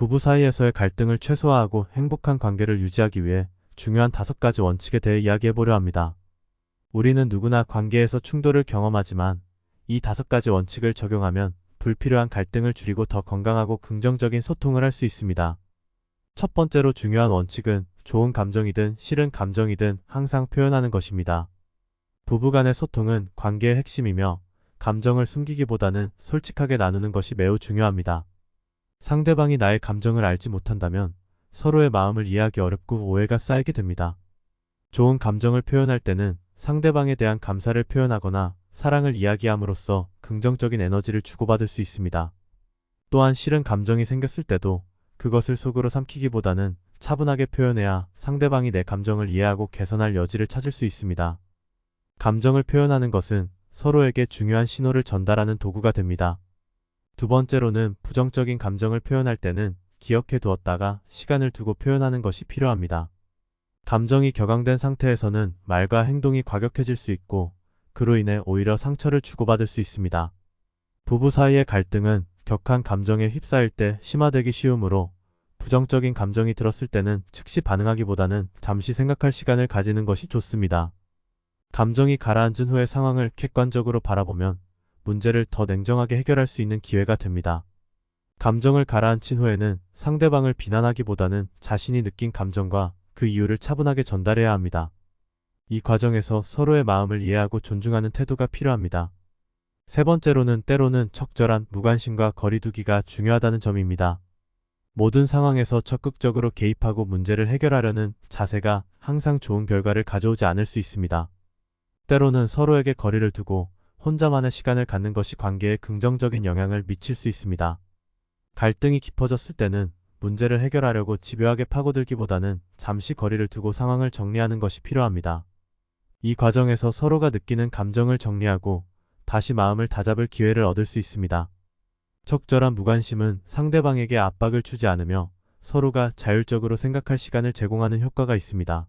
부부 사이에서의 갈등을 최소화하고 행복한 관계를 유지하기 위해 중요한 5가지 원칙에 대해 이야기해보려 합니다. 우리는 누구나 관계에서 충돌을 경험하지만 이 5가지 원칙을 적용하면 불필요한 갈등을 줄이고 더 건강하고 긍정적인 소통을 할 수 있습니다. 첫 번째로 중요한 원칙은 좋은 감정이든 싫은 감정이든 항상 표현하는 것입니다. 부부간의 소통은 관계의 핵심이며 감정을 숨기기보다는 솔직하게 나누는 것이 매우 중요합니다. 상대방이 나의 감정을 알지 못한다면 서로의 마음을 이해하기 어렵고 오해가 쌓이게 됩니다. 좋은 감정을 표현할 때는 상대방에 대한 감사를 표현하거나 사랑을 이야기함으로써 긍정적인 에너지를 주고받을 수 있습니다. 또한 싫은 감정이 생겼을 때도 그것을 속으로 삼키기보다는 차분하게 표현해야 상대방이 내 감정을 이해하고 개선할 여지를 찾을 수 있습니다. 감정을 표현하는 것은 서로에게 중요한 신호를 전달하는 도구가 됩니다. 두 번째로는 부정적인 감정을 표현할 때는 기억해 두었다가 시간을 두고 표현하는 것이 필요합니다. 감정이 격앙된 상태에서는 말과 행동이 과격해질 수 있고 그로 인해 오히려 상처를 주고받을 수 있습니다. 부부 사이의 갈등은 격한 감정에 휩싸일 때 심화되기 쉬우므로 부정적인 감정이 들었을 때는 즉시 반응하기보다는 잠시 생각할 시간을 가지는 것이 좋습니다. 감정이 가라앉은 후의 상황을 객관적으로 바라보면 문제를 더 냉정하게 해결할 수 있는 기회가 됩니다. 감정을 가라앉힌 후에는 상대방을 비난하기보다는 자신이 느낀 감정과 그 이유를 차분하게 전달해야 합니다. 이 과정에서 서로의 마음을 이해하고 존중하는 태도가 필요합니다. 세 번째로는 때로는 적절한 무관심과 거리두기가 중요하다는 점입니다. 모든 상황에서 적극적으로 개입하고 문제를 해결하려는 자세가 항상 좋은 결과를 가져오지 않을 수 있습니다. 때로는 서로에게 거리를 두고 혼자만의 시간을 갖는 것이 관계에 긍정적인 영향을 미칠 수 있습니다. 갈등이 깊어졌을 때는 문제를 해결하려고 집요하게 파고들기보다는 잠시 거리를 두고 상황을 정리하는 것이 필요합니다. 이 과정에서 서로가 느끼는 감정을 정리하고 다시 마음을 다잡을 기회를 얻을 수 있습니다. 적절한 무관심은 상대방에게 압박을 주지 않으며 서로가 자율적으로 생각할 시간을 제공하는 효과가 있습니다.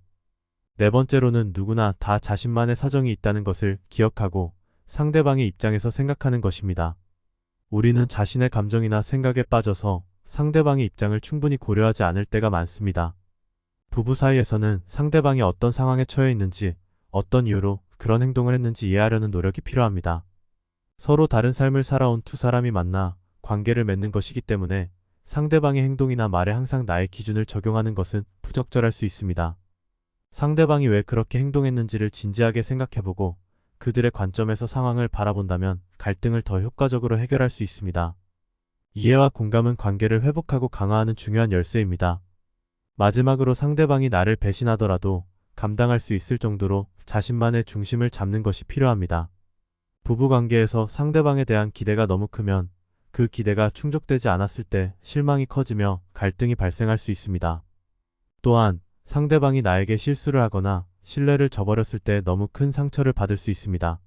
네 번째로는 누구나 다 자신만의 사정이 있다는 것을 기억하고 상대방의 입장에서 생각하는 것입니다. 우리는 자신의 감정이나 생각에 빠져서 상대방의 입장을 충분히 고려하지 않을 때가 많습니다. 부부 사이에서는 상대방이 어떤 상황에 처해 있는지, 어떤 이유로 그런 행동을 했는지 이해하려는 노력이 필요합니다. 서로 다른 삶을 살아온 두 사람이 만나 관계를 맺는 것이기 때문에 상대방의 행동이나 말에 항상 나의 기준을 적용하는 것은 부적절할 수 있습니다. 상대방이 왜 그렇게 행동했는지를 진지하게 생각해보고 그들의 관점에서 상황을 바라본다면 갈등을 더 효과적으로 해결할 수 있습니다. 이해와 공감은 관계를 회복하고 강화하는 중요한 열쇠입니다. 마지막으로 상대방이 나를 배신하더라도 감당할 수 있을 정도로 자신만의 중심을 잡는 것이 필요합니다. 부부관계에서 상대방에 대한 기대가 너무 크면 그 기대가 충족되지 않았을 때 실망이 커지며 갈등이 발생할 수 있습니다. 또한 상대방이 나에게 실수를 하거나 신뢰를 저버렸을 때 너무 큰 상처를 받을 수 있습니다.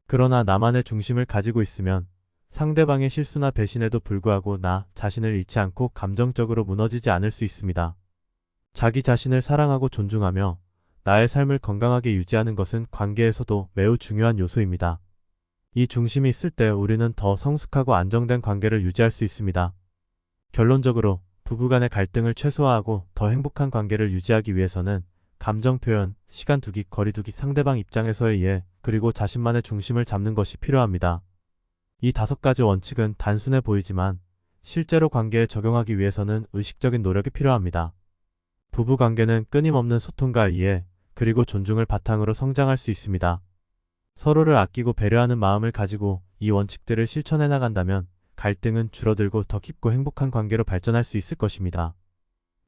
그러나 나만의 중심을 가지고 있으면 상대방의 실수나 배신에도 불구하고 나 자신을 잃지 않고 감정적으로 무너지지 않을 수 있습니다. 자기 자신을 사랑하고 존중하며 나의 삶을 건강하게 유지하는 것은 관계에서도 매우 중요한 요소입니다. 이 중심이 있을 때 우리는 더 성숙하고 안정된 관계를 유지할 수 있습니다. 결론적으로 부부간의 갈등을 최소화하고 더 행복한 관계를 유지하기 위해서는 감정 표현, 시간 두기, 거리 두기, 상대방 입장에서의 이해, 그리고 자신만의 중심을 잡는 것이 필요합니다. 이 5가지 원칙은 단순해 보이지만 실제로 관계에 적용하기 위해서는 의식적인 노력이 필요합니다. 부부관계는 끊임없는 소통과 이해, 그리고 존중을 바탕으로 성장할 수 있습니다. 서로를 아끼고 배려하는 마음을 가지고 이 원칙들을 실천해 나간다면 갈등은 줄어들고 더 깊고 행복한 관계로 발전할 수 있을 것입니다.